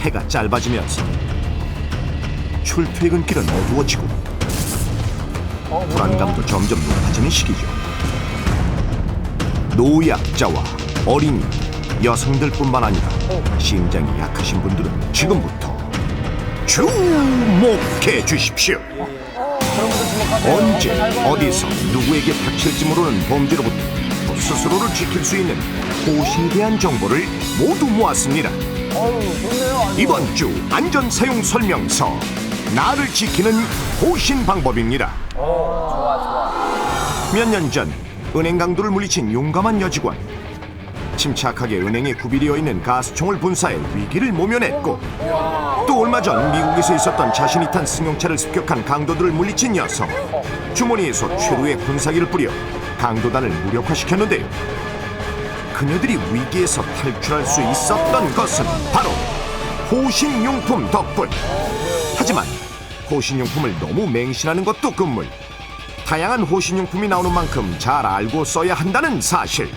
해가 짧아지면서 출퇴근길은 어두워지고 불안감도 점점 높아지는 시기죠. 노약자와 어린이, 여성들뿐만 아니라 심장이 약하신 분들은 지금부터 주목해 주십시오. 언제 어디서 누구에게 닥칠지 모르는 범죄로부터 스스로를 지킬 수 있는 호신에 대한 정보를 모두 모았습니다. 이번 주 안전 사용 설명서, 나를 지키는 호신 방법입니다. 몇 년 전 은행 강도를 물리친 용감한 여직원, 침착하게 은행에 구비되어 있는 가스총을 분사해 위기를 모면했고, 또 얼마 전 미국에서 있었던 자신이 탄 승용차를 습격한 강도들을 물리친 녀석, 주머니에서 최루의 분사기를 뿌려 강도단을 무력화시켰는데요. 그녀들이 위기에서 탈출할 수 있었던 것은 바로 호신용품 덕분. 하지만 호신용품을 너무 맹신하는 것도 금물. 다양한 호신용품이 나오는 만큼 잘 알고 써야 한다는 사실.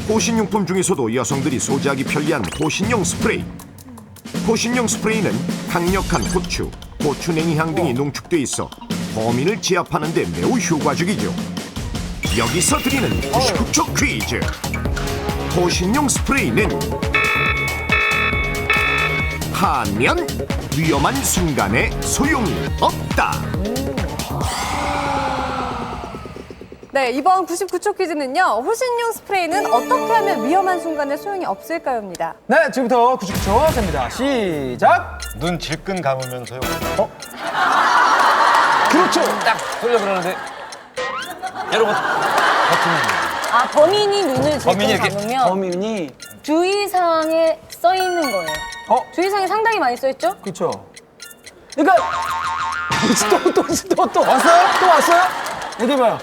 호신용품 중에서도 여성들이 소지하기 편리한 호신용 스프레이. 호신용 스프레이는 강력한 후추, 고추냉이향 등이 농축돼 있어 범인을 제압하는 데 매우 효과적이죠. 여기서 드리는 99초 퀴즈. 호신용 스프레이는 하면 위험한 순간에 소용이 없다. 네, 이번 99초 퀴즈는요. 호신용 스프레이는 어떻게 하면 위험한 순간에 소용이 없을까요?입니다. 네, 지금부터 99초 됩니다. 시작! 눈 질끈 감으면서요. 그렇죠! 딱 돌려 그러는데 여러분 아, 범인이 눈을 범인이 질끈 이렇게- 감으면 범인이, 주의사항에 써 있는 거예요. 주의사항이 상당히 많이 써 있죠? 그렇죠. 그러니까, 또 왔어요? 또 왔어요? 얘기해봐요.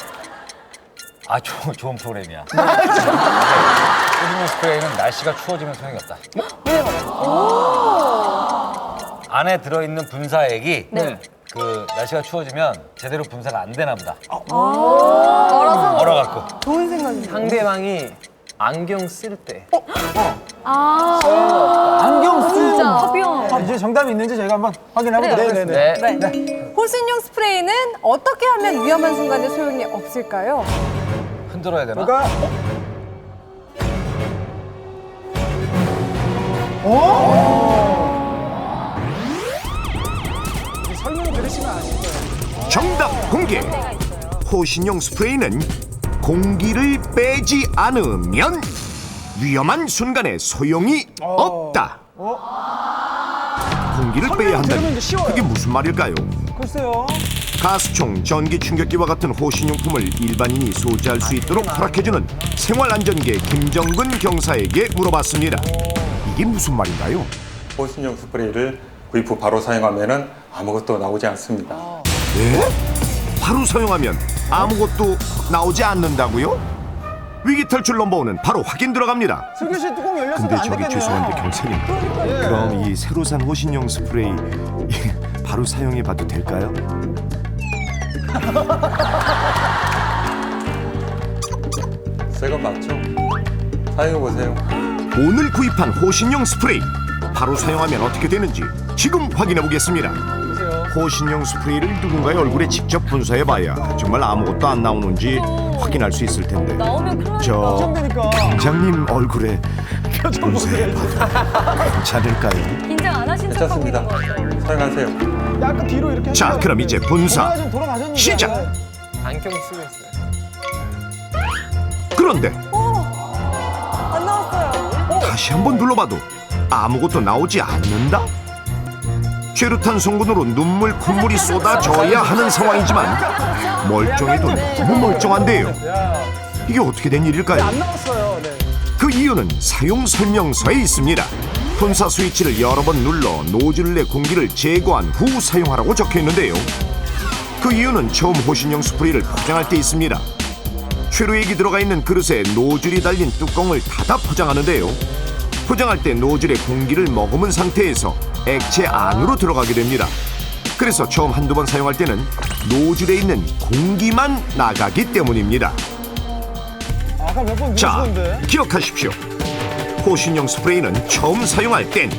아 좋은 프로그램이야. 호신용 스프레이는 날씨가 추워지면 소용이 없다. 안에 들어있는 분사액이 네. 그 날씨가 추워지면 제대로 분사가 안 되나 보다. 얼어서 얼어갖고. 좋은 생각입니다. 상대방이 안경 쓸 때. 안경 쓰는. 진짜 가벼워. 이제 정답이 있는지 저희가 한번 확인해보도록 하겠습니다. 네. 네. 호신용 스프레이는 어떻게 하면 위험한 순간에 소용이 없을까요? 흔들어야 되나? 그러니까, 설명 들으시면 아실 거예요. 정답 공개. 호신용 스프레이는 공기를 빼지 않으면 위험한 순간에 소용이 없다. 공기를 빼야 설명 들으면 한다니 이제 쉬워요. 그게 무슨 말일까요? 글쎄요. 가스총, 전기 충격기와 같은 호신용품을 일반인이 소지할 수 있도록 허락해주는 생활안전계 김정근 경사에게 물어봤습니다. 이게 무슨 말인가요? 호신용 스프레이를 구입 후 바로 사용하면 아무것도 나오지 않습니다. 네? 바로 사용하면 아무것도 나오지 않는다고요? 위기 탈출 넘버원은 바로 확인 들어갑니다. 슬기씨 뚜껑 열렸으면 근데 안 저기 되겠네요. 죄송한데 경찰님, 그럼 이 새로 산 호신용 스프레이 바로 사용해봐도 될까요? 새건 맞죠? 사용해보세요. 오늘 구입한 호신용 스프레이 바로 사용하면 어떻게 되는지 지금 확인해 보겠습니다. 호신용 스프레이를 누군가의 얼굴에 직접 분사해봐야 정말 아무것도 안 나오는지 확인할 수 있을 텐데, 나오면 큰일 나니까. 저 걱정되니까. 경장님 얼굴에 분사해봐도 괜찮을까요? 긴장 안 하신 척하고 있는 괜찮습니다. 거 같아요. 사용하세요. 약간 뒤로 이렇게. 자, 해주셔야 그럼 이제 되는데. 분사 좀 돌아가셨는데. 시작! 안경 쓰고 있어요. 그런데 안 나왔어요. 다시 한번 눌러봐도 아무것도 나오지 않는다? 최루탄 송군으로 눈물 콧물이 쏟아져야 하는 상황이지만 멀쩡해도 너무 멀쩡한데요. 이게 어떻게 된 일일까요? 안 나왔어요. 네. 그 이유는 사용 설명서에 있습니다. 분사 스위치를 여러 번 눌러 노즐 내 공기를 제거한 후 사용하라고 적혀 있는데요. 그 이유는 처음 호신용 스프레이를 포장할 때 있습니다. 최루액이 들어가 있는 그릇에 노즐이 달린 뚜껑을 닫아 포장하는데요. 포장할 때 노즐에 공기를 머금은 상태에서 액체 안으로 들어가게 됩니다. 그래서 처음 한두 번 사용할 때는 노즐에 있는 공기만 나가기 때문입니다. 아까 몇 번 자, 누르셨는데. 기억하십시오. 호신용 스프레이는 처음 사용할 땐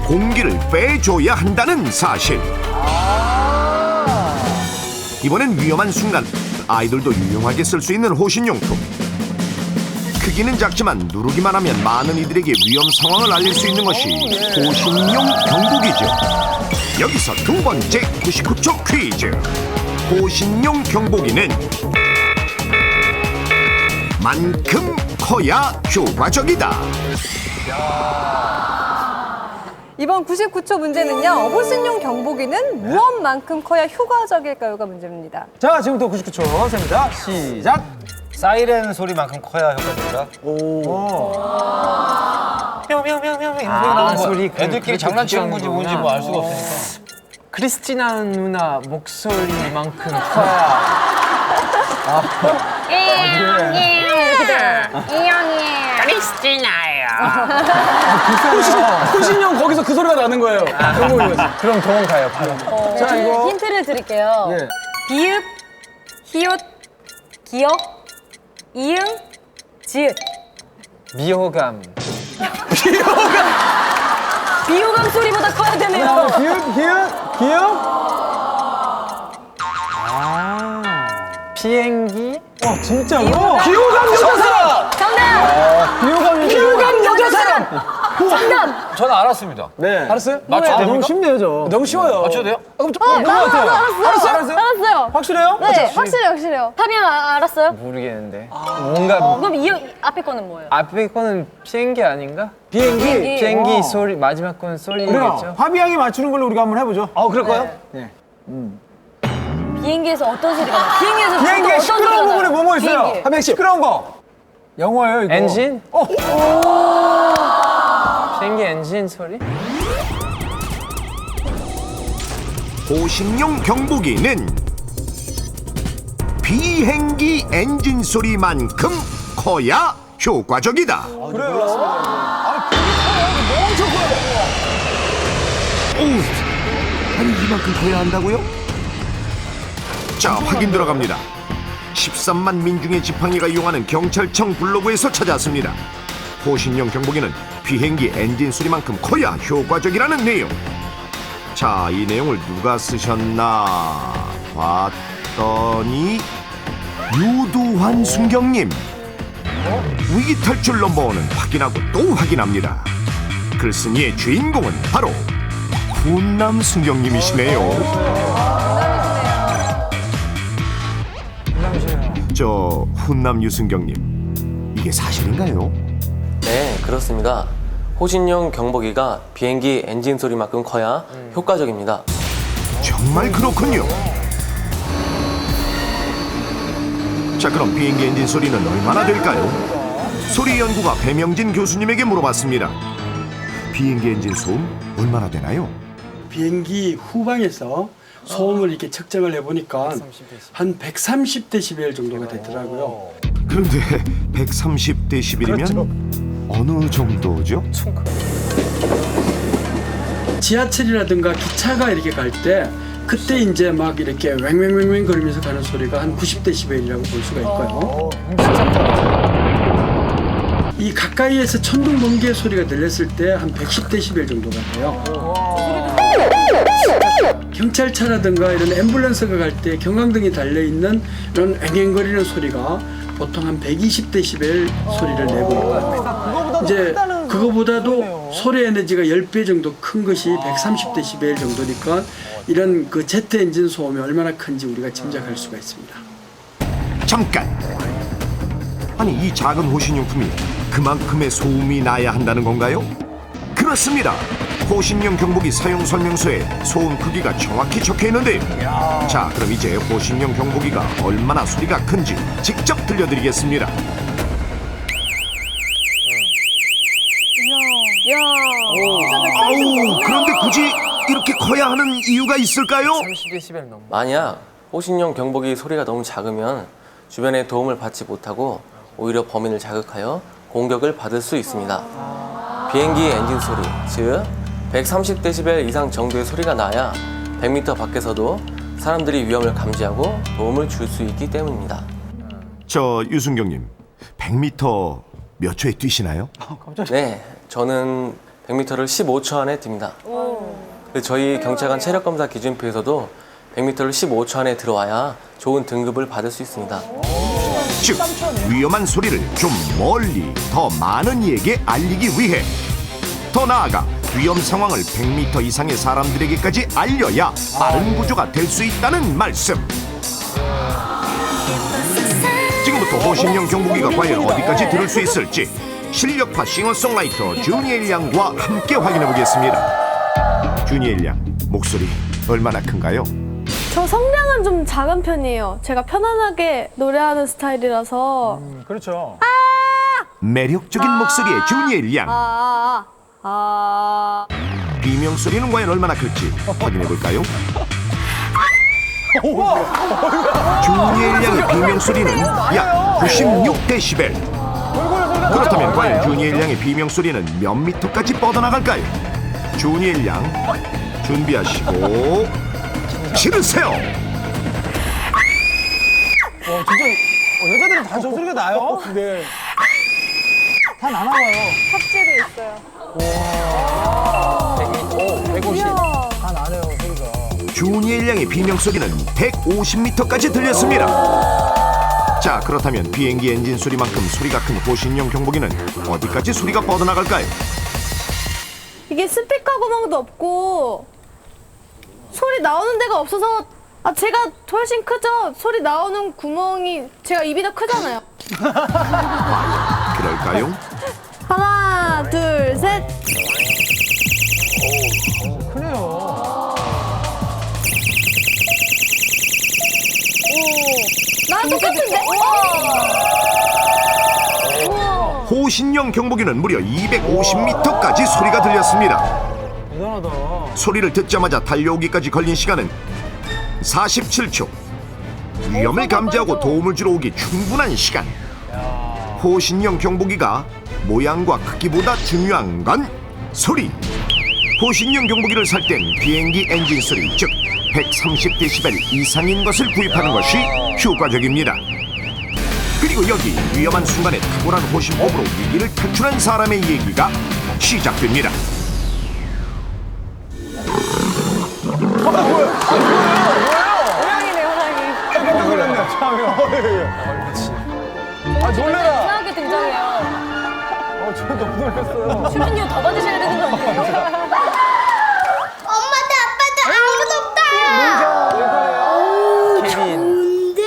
공기를 빼줘야 한다는 사실. 이번엔 위험한 순간 아이들도 유용하게 쓸 수 있는 호신용품. 크기는 작지만 누르기만 하면 많은 이들에게 위험 상황을 알릴 수 있는 것이 호신용 경보기죠. 여기서 두 번째 99초 퀴즈. 호신용 경보기는 만큼 커야 효과적이다. 이번 99초 문제는요. 호신용 경보기는 무엇만큼 커야 효과적일까요가 문제입니다. 자, 지금부터 99초 셉니다. 시작. 사이렌 소리만큼 커야 효과적이다. 아, 소리 애들끼리 장난치는 건지 뭔지 뭐 알 수가 없으니까. 크리스티나 누나 목소리만큼 커야 호신용 거기서 그 소리가 나는 거예요. 그럼 병원 가요 바로. 자, 이거. 힌트를 드릴게요. 예. 비읍, 히읗, 기역, 이응, 지읒. 미호감. 비호감 소리보다 커야 되네요. 기억? 비행기. 진짜로? 비호감 여자사람! 정답! 비호감 여자사람! 정답! 저는 알았습니다. 네. 알았어요? 맞춰도 됩니까? 너무 쉽네요, 저. 너무 쉬워요. 맞춰도 돼요? 그럼 뭐 같아요? 알았어요. 확실해요? 네, 확실해요. 파비앙 알았어요? 모르겠는데. 뭔가 그럼 이 앞에 거는 뭐예요? 앞에 거는 비행기 아닌가? 비행기. 비행기 소리 마지막 거는 그래요. 소리겠죠. 화비양이 맞추는 걸로 우리가 한번 해보죠. 그럴까요? 네. 비행기에서 어떤 소리가 나요? 비행기에서 비행기에 어떤 시끄러운 소리가 부분에 나요? 뭐뭐 있어요? 비행기. 화비양 씨. 시끄러운 거. 영어예요, 이거. 엔진? 비행기 엔진 소리? 호신용 경보기는 비행기 엔진 소리만큼 커야 효과적이다. 그래요. 아니 이만큼 커야 한다고요? 자, 확인 들어갑니다. 13만 민중의 지팡이가 이용하는 경찰청 블로그에서 찾았습니다. 호신용 경보기는 비행기 엔진 소리만큼 커야 효과적이라는 내용. 자, 이 내용을 누가 쓰셨나 봤더니 유두환 순경님. 위기 탈출 넘버원은 확인하고 또 확인합니다. 글쓴이의 주인공은 바로 훈남 순경님이시네요. 저 훈남 유순경님, 이게 사실인가요? 네, 그렇습니다. 호신용 경보기가 비행기 엔진 소리만큼 커야 효과적입니다. 정말 그렇군요. 자, 그럼 비행기 엔진 소리는 얼마나 될까요? 소리 연구가 배명진 교수님에게 물어봤습니다. 비행기 엔진 소음 얼마나 되나요? 비행기 후방에서 소음을 이렇게 측정을 해보니까 한 130데시벨 정도가 되더라고요. 그런데 130데시벨이면 어느 정도죠? 지하철이라든가 기차가 이렇게 갈 때 그때 이제 막 이렇게 왱왱왱왱 거리면서 가는 소리가 한 90데시벨이라고 볼 수가 있고요. 이 가까이에서 천둥 번개 소리가 들렸을 때 한 110데시벨 정도가 돼요. 경찰차라든가 이런 앰뷸런스가 갈 때 경광등이 달려있는 이런 앵앵거리는 소리가 보통 한 120데시벨 소리를 내고 있고요. 이제 그거보다도 소리 에너지가 10배 정도 큰 것이 130데시벨 정도니까 이런 그 제트 엔진 소음이 얼마나 큰지 우리가 짐작할 수가 있습니다. 잠깐! 아니, 이 작은 호신용품이 그만큼의 소음이 나야 한다는 건가요? 그렇습니다. 호신용 경보기 사용 설명서에 소음 크기가 정확히 적혀 있는데요. 자, 그럼 이제 호신용 경보기가 얼마나 소리가 큰지 직접 들려드리겠습니다. 아우, 그런데 굳이 이렇게 커야 하는 이유가 있을까요? 30데시벨 넘어. 만약 호신용 경보기 소리가 너무 작으면 주변의 도움을 받지 못하고 오히려 범인을 자극하여 공격을 받을 수 있습니다. 비행기 엔진 소리, 즉 130데시벨 이상 정도의 소리가 나야 100m 밖에서도 사람들이 위험을 감지하고 도움을 줄 수 있기 때문입니다. 저 유순경님, 100m 몇 초에 뛰시나요? 네, 저는 100m를 15초 안에 뜁니다. 저희 경찰관 체력검사 기준표에서도 100m를 15초 안에 들어와야 좋은 등급을 받을 수 있습니다. 즉 위험한 소리를 좀 멀리 더 많은 이에게 알리기 위해 더 나아가 위험 상황을 100m 이상의 사람들에게까지 알려야 빠른 구조가 될 수 있다는 말씀. 지금부터 호신용 경보기가 과연 어디까지 들을 수 있을지 실력파 싱어송라이터 주니엘 양과 함께 확인해 보겠습니다. 주니엘 양, 목소리 얼마나 큰가요? 저 성량은 좀 작은 편이에요. 제가 편안하게 노래하는 스타일이라서. 그렇죠. 매력적인 목소리의 주니엘 양. 비명 소리는 과연 얼마나 클지 확인해 볼까요? 주니엘 양의 비명 소리는 약 96데시벨. 그렇다면 과연 주니엘 양의 비명 소리는 몇 미터까지 뻗어나갈까요? 주니엘 양 준비하시고 지르세요. 진짜 여자들은 다 저 소리가 나요? 네. 다 나나 봐요. 탑재돼 있어요. 150. 다 나네요, 소리가. 주니엘 양의 비명 소리는 150m까지 들렸습니다. 자, 그렇다면 비행기 엔진 소리만큼 소리가 큰 호신용 경보기는 어디까지 소리가 뻗어나갈까요? 이게 스피커 구멍도 없고 소리 나오는 데가 없어서 제가 훨씬 크죠? 소리 나오는 구멍이 제가 입이 더 크잖아요. 그럴까요? 하나, 둘, 셋. 크네요. 나랑 똑같은데? 호신용 경보기는 무려 250m까지 소리가 들렸습니다. 대단하다. 소리를 듣자마자 달려오기까지 걸린 시간은 47초. 위험을 감지하고 도움을 주러 오기 충분한 시간. 호신용 경보기가 모양과 크기보다 중요한 건 소리. 호신용 경보기를 살 땐 비행기 엔진 소리, 즉 130데시벨 이상인 것을 구입하는 것이 효과적입니다. 그리고 여기 위험한 순간에 탁월한 호신법으로 위기를 탈출한 사람의 얘기가 시작됩니다. 호랑이네, 호랑이. 깜짝 놀랐네, 참이요. 놀래라. 이상하게 등장해요. 저 너무 놀랐어요. 출연료 더 받으셔야 되는 거 아니에요? 엄마도 아빠도 아무도 없다. 케빈. 좋은데.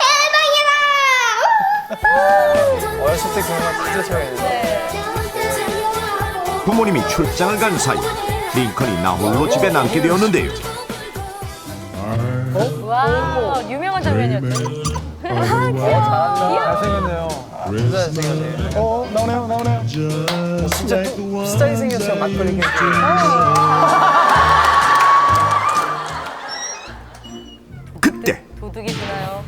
대박이다. 어렸을 때 그런 거 진짜 좋아했는데. 부모님이 출장을 간 사이 링컨이 나 홀로 집에 남게 되었는데요. 와, 유명한 장면이었죠. 잘생겼네요. 진짜 잘생겼네. 나오네요. 진짜 비슷하게 생겼어요, 막걸리 캔. 그때 도둑이 드나요?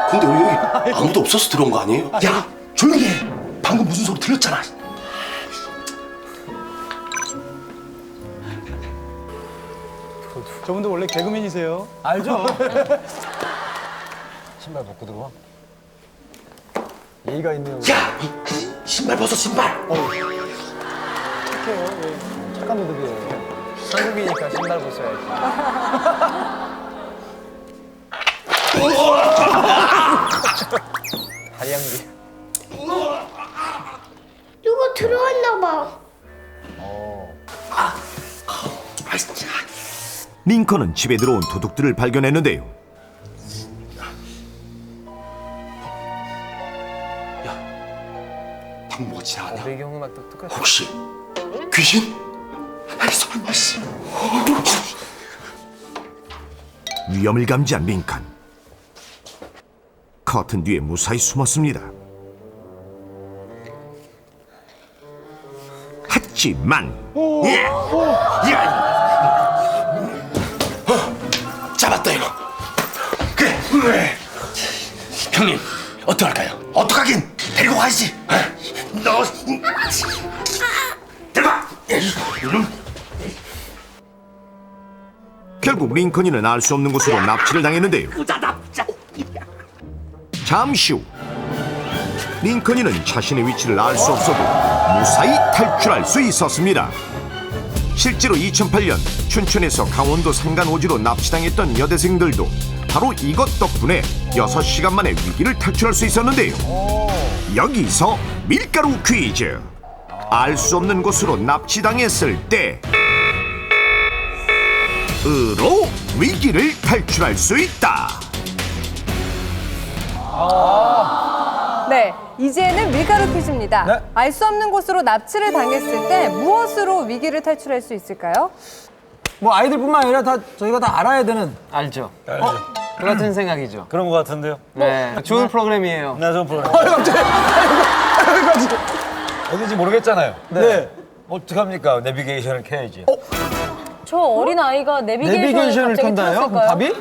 근데 우리 여기 아무도 없어서 들어온 거 아니에요? 야, 조용히 해. 방금 무슨 소리 들렸잖아. 저분도 원래 개그맨이세요? 알죠? 신발 벗고 들어와. 예의가 있네요. 야, 신발 벗어, 신발. 착해요. 예. 착한 분들이에요. 한국이니까 신발 벗어야지. 다리 향기. 누가 들어왔나 봐. 아이씨, 링컨은 집에 들어온 도둑들을 발견했는데요. 방금 뭐가 지나갔냐? 배경 음악도 똑같아. 혹시 귀신? 아니, 설마 씨. 위험을 감지한 링컨. 커튼 뒤에 무사히 숨었습니다. 하지만 잡았다 이거. 그래. 형님, 어떡할까요? 어떡하긴 데리고 가야지. 너 데려가. 결국 링컨이는 알 수 없는 곳으로 납치를 당했는데요. 잠시 후 링컨이는 자신의 위치를 알 수 없어도 무사히 탈출할 수 있었습니다. 실제로 2008년 춘천에서 강원도 산간오지로 납치당했던 여대생들도 바로 이것 덕분에 6시간 만에 위기를 탈출할 수 있었는데요. 여기서 밀가루 퀴즈. 알 수 없는 곳으로 납치당했을 때 으로 위기를 탈출할 수 있다. 네, 이제는 밀가루 퀴즈입니다. 네. 알 수 없는 곳으로 납치를 당했을 때 무엇으로 위기를 탈출할 수 있을까요? 뭐 아이들뿐만 아니라 다 저희가 다 알아야 되는. 알죠? 그 같은 생각이죠. 그런 거 같은데요? 네, 좋은 프로그램이에요. 네, 좀 프로그램. 갑자기. 어딘지 모르겠잖아요. 네. 어떡합니까? 내비게이션을 켜야지. 저 어린 아이가 내비게이션을 내비게이션을 갑자기 켠다요? 그럼 켰을까요? 답이?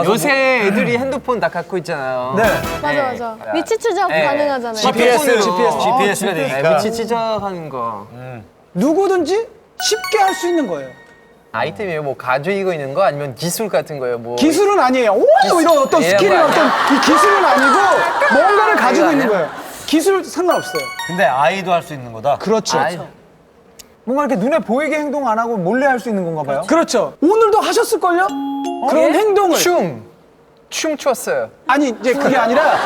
요새 애들이 핸드폰 다 갖고 있잖아요. 네. 맞아. 위치 추적 가능하잖아요. GPS가 되니까. 위치 지적하는 거. 누구든지 쉽게 할 수 있는 거예요. 아이템이에요. 뭐 가지고 있는 거 아니면 기술 같은 거예요. 뭐 기술은 아니에요. 오, 이런 어떤 예, 스킬이나 뭐 어떤 이 기술은 아니고 뭔가를 가지고 아니야? 있는 거예요. 기술 상관없어요. 근데 아이도 할 수 있는 거다. 그렇죠. 아이, 뭔가 이렇게 눈에 보이게 행동 안 하고 몰래 할 수 있는 건가 봐요. 그렇죠. 오늘도 하셨을걸요? 그런 행동을. 춤 췄어요. 아니, 이제 그게 아니라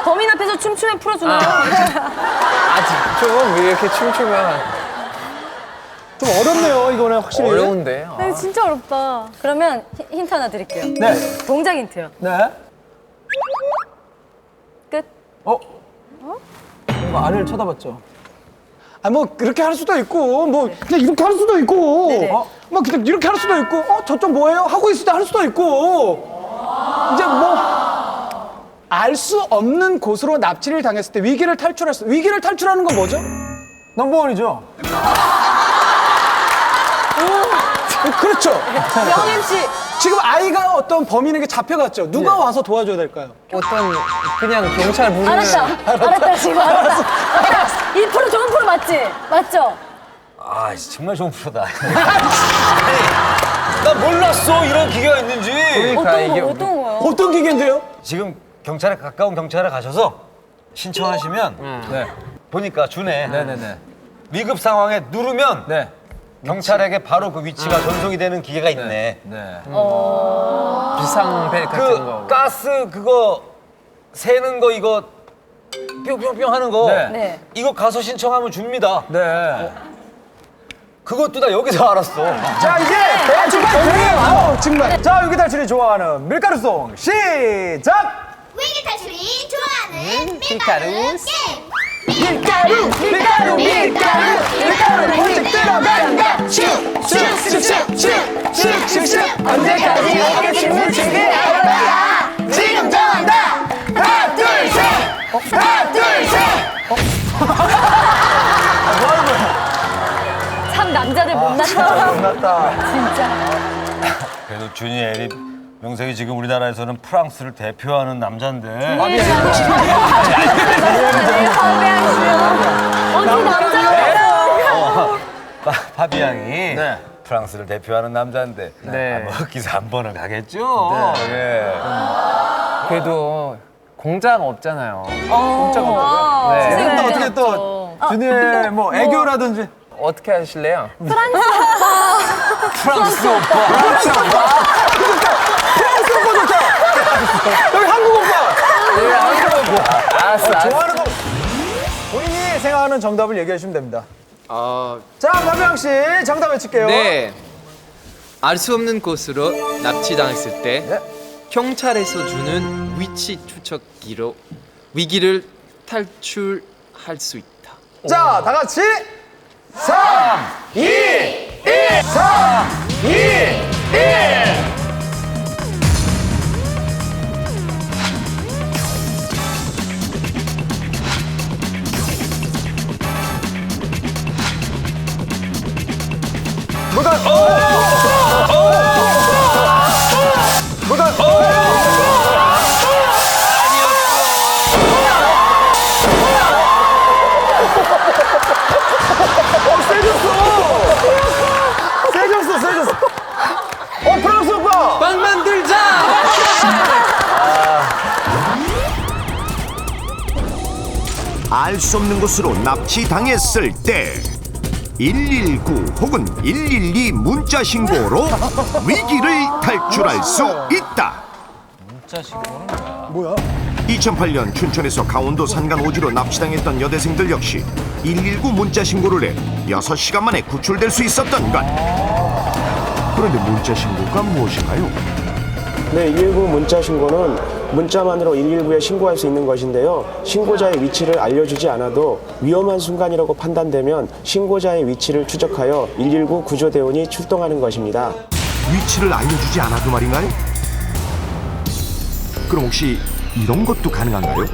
범인 앞에서 춤추면 풀어주는 거. 아직 좀 이렇게 춤추면 좀 어렵네요, 이거는 확실히. 어려운데. 네, 진짜 어렵다. 그러면 힌트 하나 드릴게요. 네. 동작 힌트요. 네. 끝. 뭔가 아래를 쳐다봤죠. 아, 뭐 그렇게 할 수도 있고, 뭐 그냥 이렇게 할 수도 있고, 네네. 뭐 그냥 이렇게 할 수도 있고, 저쪽 뭐예요? 하고 있을 때 할 수도 있고. 이제 뭐 알 수 없는 곳으로 납치를 당했을 때 위기를 탈출하는 건 뭐죠? 넘버원이죠. 그렇죠. 영임 씨. 지금 아이가 어떤 범인에게 잡혀갔죠. 누가 와서 도와줘야 될까요? 어떤 그냥 경찰 부르는 알았다 지금 알았다. 1% 좋은 프로 맞지? 맞죠? 아, 정말 좋은 프로다. 나 몰랐어, 이런 기계가 있는지. 어떤 거요? 어떤 기계인데요? 지금 경찰에 가까운 경찰에 가셔서 신청하시면 네. 보니까 주네. 네네네. 위급 상황에 누르면 네. 경찰에게 바로 그 위치가 전송이 되는 기계가 있네. 네. 비상벨 같은 그 거. 가스 그거 새는 거 이거 뿅뿅뿅 하는 거 네. 네. 이거 가서 신청하면 줍니다. 네. 그것도 나 여기서 알았어. 자, 이제 탈출이 돼요. 정말. 자, 위기 탈출이 좋아하는 밀가루송 시작. 위기 탈출이 좋아하는 밀가루. 게임. 밀가루를 훌쩍 들어간다. 슉슉슉슉슉슉슉슉 언제까지 이렇게 춤을 추게 할 거야? 지금 정한다. 하나, 둘, 셋. 하나, 둘, 셋. 참 남자들 못났다. 끝났다. 그래도 준이 에리 명색이 지금 우리나라에서는 프랑스를 대표하는 남자인데. 어디 남자예요? 파비앙이 프랑스를 대표하는 남자인데 네. 뭐 기사 한 번은 가겠죠. 예. 그래도 공장 없잖아요. 공짜가 없고요. 네. 그럼 또 어떻게 또 준이의 뭐 애교라든지 어떻게 하실래요? 프랑스 오빠. 프랑스 오빠 좋다. 여기 한국 오빠. 네, 알았어. 좋아하는 거 본인이 생각하는 정답을 얘기해 주시면 됩니다. 자, 파비앙 씨 정답 외칠게요. 네. 알 수 없는 곳으로 납치당했을 때 네. 경찰에서 주는 위치 추적기로 위기를 탈출할 수 있다. 자, 다 같이 3, 2, 1, 3, 2, 1. 세졌어. 프랑스 오빠. 빵 만들자. 알 수 없는 곳으로 납치당했을 때 119 혹은 112 문자 신고로 위기를 탈출할 수 있다. 문자 신고는 뭐야? 2008년 춘천에서 강원도 산간 오지로 납치당했던 여대생들 역시 119 문자 신고를 해 6시간 만에 구출될 수 있었던 것. 그런데 문자 신고가 무엇인가요? 네, 119 문자 신고는 문자만으로 119에 신고할 수 있는 것인데요. 신고자의 위치를 알려주지 않아도 위험한 순간이라고 판단되면 신고자의 위치를 추적하여 119 구조대원이 출동하는 것입니다. 위치를 알려주지 않아도 말인가요? 그럼 혹시 이런 것도 가능한가요?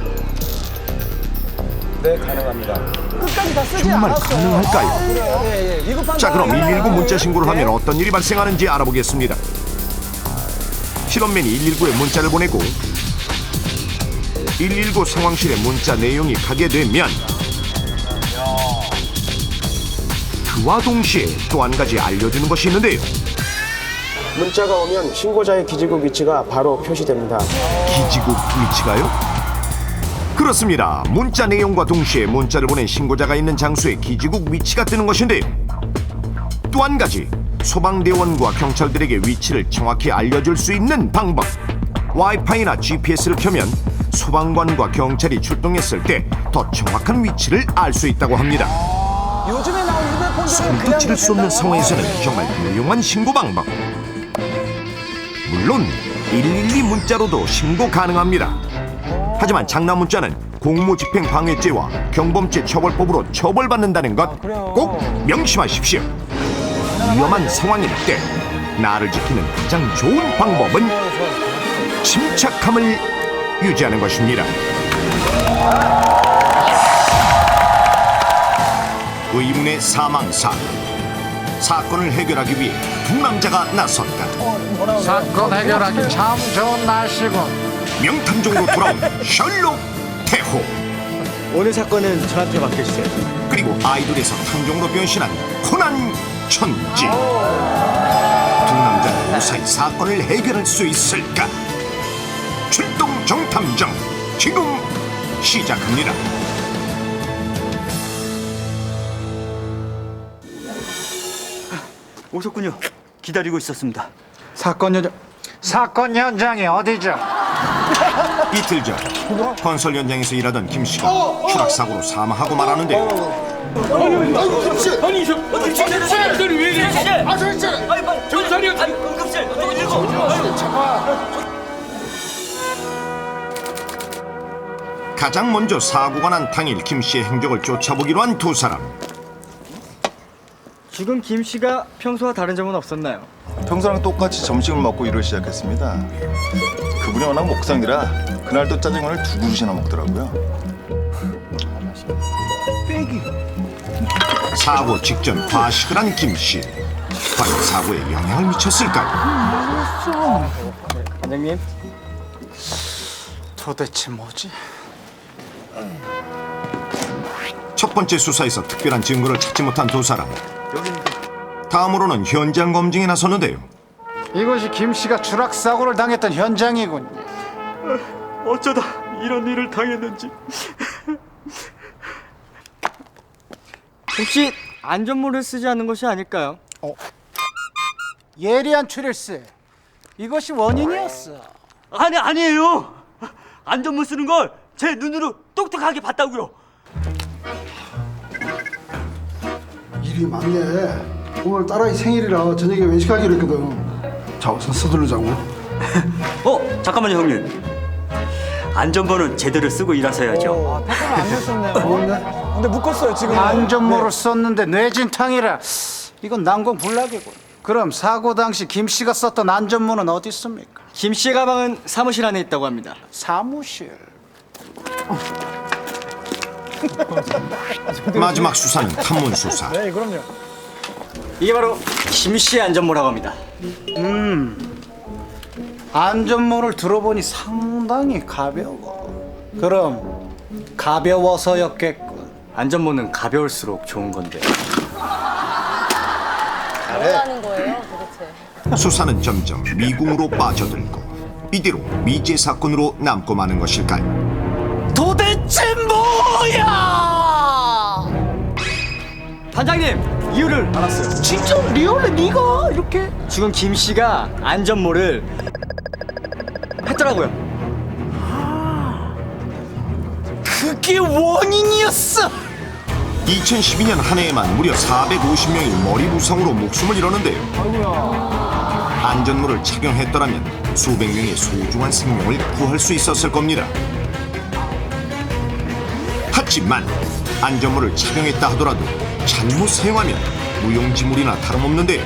네, 가능합니다. 끝까지 다 쓰지 정말 않았어요. 가능할까요? 그래요. 위급한 자, 그럼 상황이나 119 문자 신고를 하면 네. 어떤 일이 발생하는지 알아보겠습니다. 실험맨이 119에 문자를 보내고 119 상황실에 문자 내용이 가게 되면 그와 동시에 또 한 가지 알려주는 것이 있는데요. 문자가 오면 신고자의 기지국 위치가 바로 표시됩니다. 기지국 위치가요? 그렇습니다. 문자 내용과 동시에 문자를 보낸 신고자가 있는 장소의 기지국 위치가 뜨는 것인데요. 또 한 가지, 소방대원과 경찰들에게 위치를 정확히 알려줄 수 있는 방법. 와이파이나 GPS를 켜면 소방관과 경찰이 출동했을 때 더 정확한 위치를 알 수 있다고 합니다. 요즘에 나온 휴대폰들은 손도 찌를 수 없는 상황에서는 정말 유용한 신고 방법. 물론 112 문자로도 신고 가능합니다. 하지만 장난 문자는 공무집행방해죄와 경범죄 처벌법으로 처벌받는다는 것 꼭 명심하십시오. 위험한 상황일 때 나를 지키는 가장 좋은 방법은 침착함을 유지하는 것입니다. 의문의 사망 사건. 사건을 해결하기 위해 두 남자가 나섰다. 사건 해결하기 참 좋은 날씨군. 명탐정으로 돌아온 셜록 태호. 오늘 사건은 저한테 맡겨주세요. 그리고 아이돌에서 탐정으로 변신한 코난 천지. 두 남자는 무사히 사건을 해결할 수 있을까? 출동 정탐정 지금 시작합니다. 오셨군요. 기다리고 있었습니다. 사건 현장이 어디죠? 이틀 전 건설 현장에서 일하던 김 씨가 추락 사고로 사망하고 말하는데 가장 먼저 사고가 난 당일 김 씨의 행적을 쫓아보기로 한 두 사람. 지금 김 씨가 평소와 다른 점은 없었나요? 평소랑 똑같이 점심을 먹고 일을 시작했습니다. 그분이 워낙 목상이라 그날도 짜장면을 두 그릇이나 먹더라고요. 사고 직전 과식을 한 김 씨. 과연 사고에 영향을 미쳤을까요? 반장님, 도대체 뭐지? 첫 번째 수사에서 특별한 증거를 찾지 못한 두 사람. 다음으로는 현장 검증에 나섰는데요. 이것이 김 씨가 추락 사고를 당했던 현장이군. 어쩌다 이런 일을 당했는지. 혹시 안전모를 쓰지 않은 것이 아닐까요? 예리한 추릴스. 이것이 원인이었어. 아니에요. 안전모 쓰는 걸 제 눈으로 똑똑하게 봤다고요. 일이 많네. 오늘 딸아이 생일이라 저녁에 외식하기로 했거든. 자, 우선 서두르자고. 잠깐만요, 형님. 안전모는 제대로 쓰고 일하셔야죠. 패턴을 안 냈었네요. 근데 묶었어요, 지금. 안전모를 썼는데 뇌진탕이라. 이건 난공불락이군. 그럼 사고 당시 김 씨가 썼던 안전모는 어디 있습니까? 김 씨의 가방은 사무실 안에 있다고 합니다. 사무실. 마지막 수사는 탐문 수사. 네, 그럼요. 이게 바로 김 씨의 안전모라고 합니다. 안전모를 들어보니 상당히 가벼워. 그럼 가벼워서였겠군. 안전모는 가벼울수록 좋은 건데. 뭐라는 거예요, 도대체? 수사는 점점 미궁으로 빠져들고 이대로 미제 사건으로 남고 마는 것일까요? 도대체 뭐야? 반장님 이유를 알았어요. 진짜 리얼해 네가 이렇게 지금 김 씨가 안전모를 했더라고요. 그게 원인이었어. 2012년 한 해에만 무려 450명이 머리 부상으로 목숨을 잃었는데요. 안전모를 착용했더라면 수백 명의 소중한 생명을 구할 수 있었을 겁니다. 하지만 안전모를 착용했다 하더라도 잘못 사용하면 무용지물이나 다름없는데요.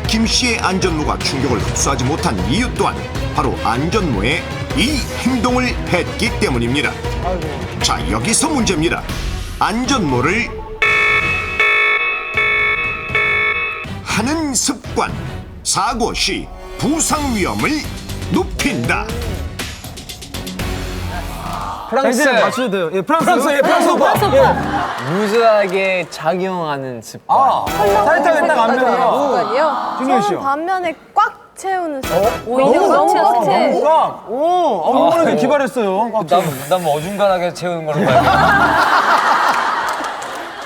김 씨의 안전모가 충격을 흡수하지 못한 이유 또한 바로 안전모의 이 행동을 했기 때문입니다. 자, 여기서 문제입니다. 안전모를 하는 습관, 사고 시 부상 위험을 높인다. 프랑스 맞춰도 돼요. 예, 프랑스 오빠. 무수하게 작용하는 습관. 타이트하게 딱 안면으로. 습관이요? 준현 씨요. 반면에 꽉 채우는 습관. 오히려 너무 꽉 꽉 채. 이번에 기발했어요. 난 어중간하게 채우는 걸로 봐요.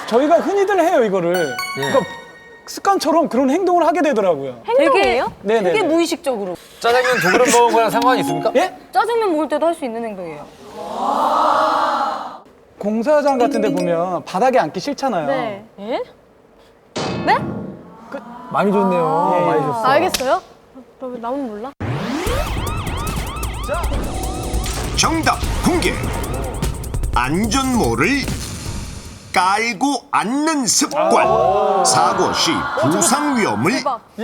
저희가 흔히들 해요 이거를. 그러니까 습관처럼 그런 행동을 하게 되더라고요. 행동이에요? 네네. 되게 무의식적으로. 짜장면 두 그릇 먹은 거랑 상관이 있습니까? 예? 짜장면 먹을 때도 할 수 있는 행동이에요. 공사장 같은 데 보면 바닥에 앉기 싫잖아요. 네. 예? 많이 좋네요. 많이 좋어. 알겠어요? 그럼 나만 몰라? 정답 공개. 안전모를 깔고 앉는 습관. 사고 시 부상 위험을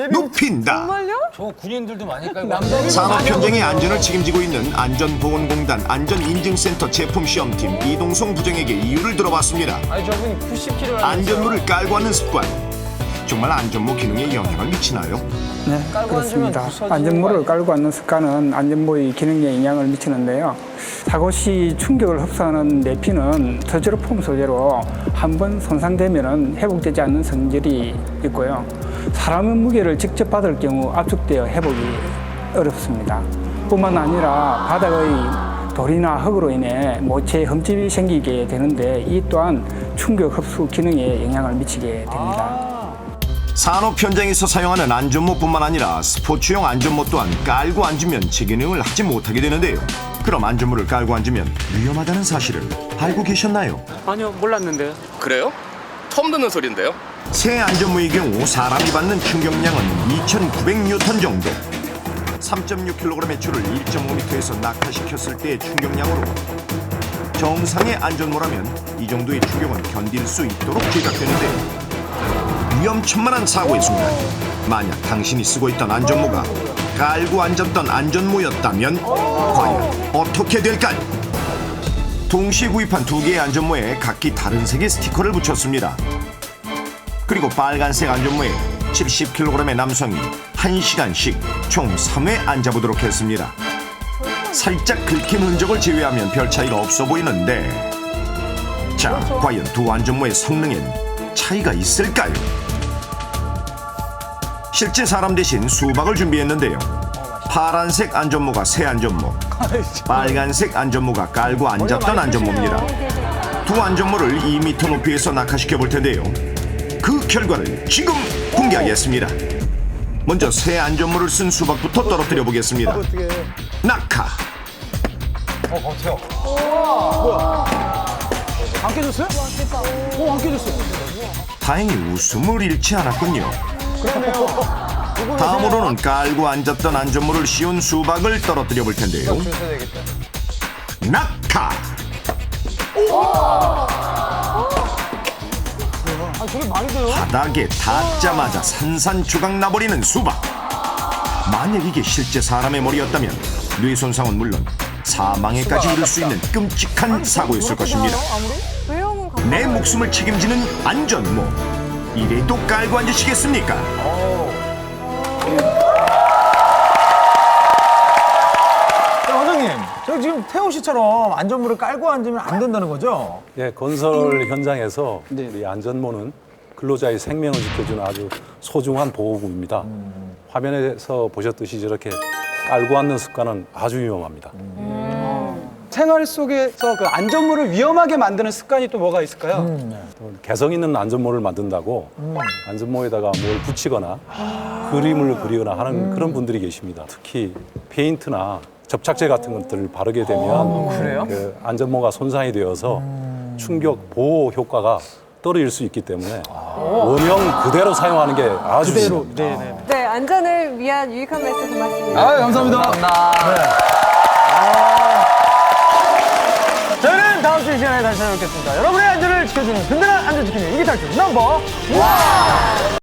높인다. 저 군인들도 많이 깔고. 산업 현장의 안전을 책임지고 있는 안전보건공단 안전인증센터 제품시험팀 이동성 부장에게 이유를 들어봤습니다. 아니 저분이 90kg. 안전모를 깔고 앉는 습관. 정말 안전모 기능에 영향을 미치나요? 네, 그렇습니다. 안전모를 깔고 앉는 습관은 안전모의 기능에 영향을 미치는데요. 사고 시 충격을 흡수하는 내피는 스티로폼 소재로 한번 손상되면 회복되지 않는 성질이 있고요. 사람의 무게를 직접 받을 경우 압축되어 회복이 어렵습니다. 뿐만 아니라 바닥의 돌이나 흙으로 인해 모체에 흠집이 생기게 되는데 이 또한 충격 흡수 기능에 영향을 미치게 됩니다. 산업 현장에서 사용하는 안전모뿐만 아니라 스포츠용 안전모 또한 깔고 앉으면 제기능을 하지 못하게 되는데요. 그럼 안전모를 깔고 앉으면 위험하다는 사실을 알고 계셨나요? 아니요, 몰랐는데요. 그래요? 처음 듣는 소리인데요. 새 안전모의 경우 사람이 받는 충격량은 2,900뉴턴 정도. 3.6kg의 줄을 1.5m에서 낙하시켰을 때의 충격량으로 정상의 안전모라면 이 정도의 충격은 견딜 수 있도록 제작되는데요. 위험천만한 사고의 순간, 만약 당신이 쓰고 있던 안전모가 깔고 앉았던 안전모였다면 과연 어떻게 될까요? 동시에 구입한 두 개의 안전모에 각기 다른 색의 스티커를 붙였습니다. 그리고 빨간색 안전모에 70kg의 남성이 1시간씩 총 3회 앉아보도록 했습니다. 살짝 긁힌 흔적을 제외하면 별 차이가 없어 보이는데, 자, 과연 두 안전모의 성능엔 차이가 있을까요? 실제 사람 대신 수박을 준비했는데요. 파란색 안전모가 새 안전모, 빨간색 안전모가 깔고 앉았던 안전모입니다. 두 안전모를 2m 높이에서 낙하시켜 볼 텐데요. 그 결과를 지금 공개하겠습니다. 먼저 새 안전모를 쓴 수박부터 떨어뜨려 보겠습니다. 낙하. 버텨. 뭐야? 안 깨졌어요? 안 깨졌어요. 다행히 웃음을 잃지 않았군요. 다음으로는 깔고 앉았던 안전모를 씌운 수박을 떨어뜨려 볼 텐데요. 낙하. 저게 말이 돼요? 바닥에 닿자마자 산산조각 나버리는 수박. 만약 이게 실제 사람의 머리였다면 뇌 손상은 물론 사망에까지 이를 수 있는 끔찍한 사고였을 것입니다. 내 목숨을 책임지는 안전모. 이래도 깔고 앉으시겠습니까? 원장님, 저 지금 태호 씨처럼 안전모를 깔고 앉으면 안 된다는 거죠? 예, 건설 현장에서 이 안전모는 근로자의 생명을 지켜주는 아주 소중한 보호구입니다. 화면에서 보셨듯이 저렇게 깔고 앉는 습관은 아주 위험합니다. 생활 속에서 그 안전모를 위험하게 만드는 습관이 또 뭐가 있을까요? 또 개성 있는 안전모를 만든다고 안전모에다가 뭘 붙이거나 그림을 그리거나 하는 그런 분들이 계십니다. 특히 페인트나 접착제 같은 것들을 바르게 되면 그래요? 그 안전모가 손상이 되어서 충격 보호 효과가 떨어질 수 있기 때문에 원형 그대로 사용하는 게 아주 좋습니다. 네, 안전을 위한 유익한 말씀 고맙습니다. 아, 감사합니다. 저희는 다음 주 이 시간에 다시 찾아뵙겠습니다. 여러분의 안전을 지켜주는 든든한 안전지킴이 위기탈출 넘버 1.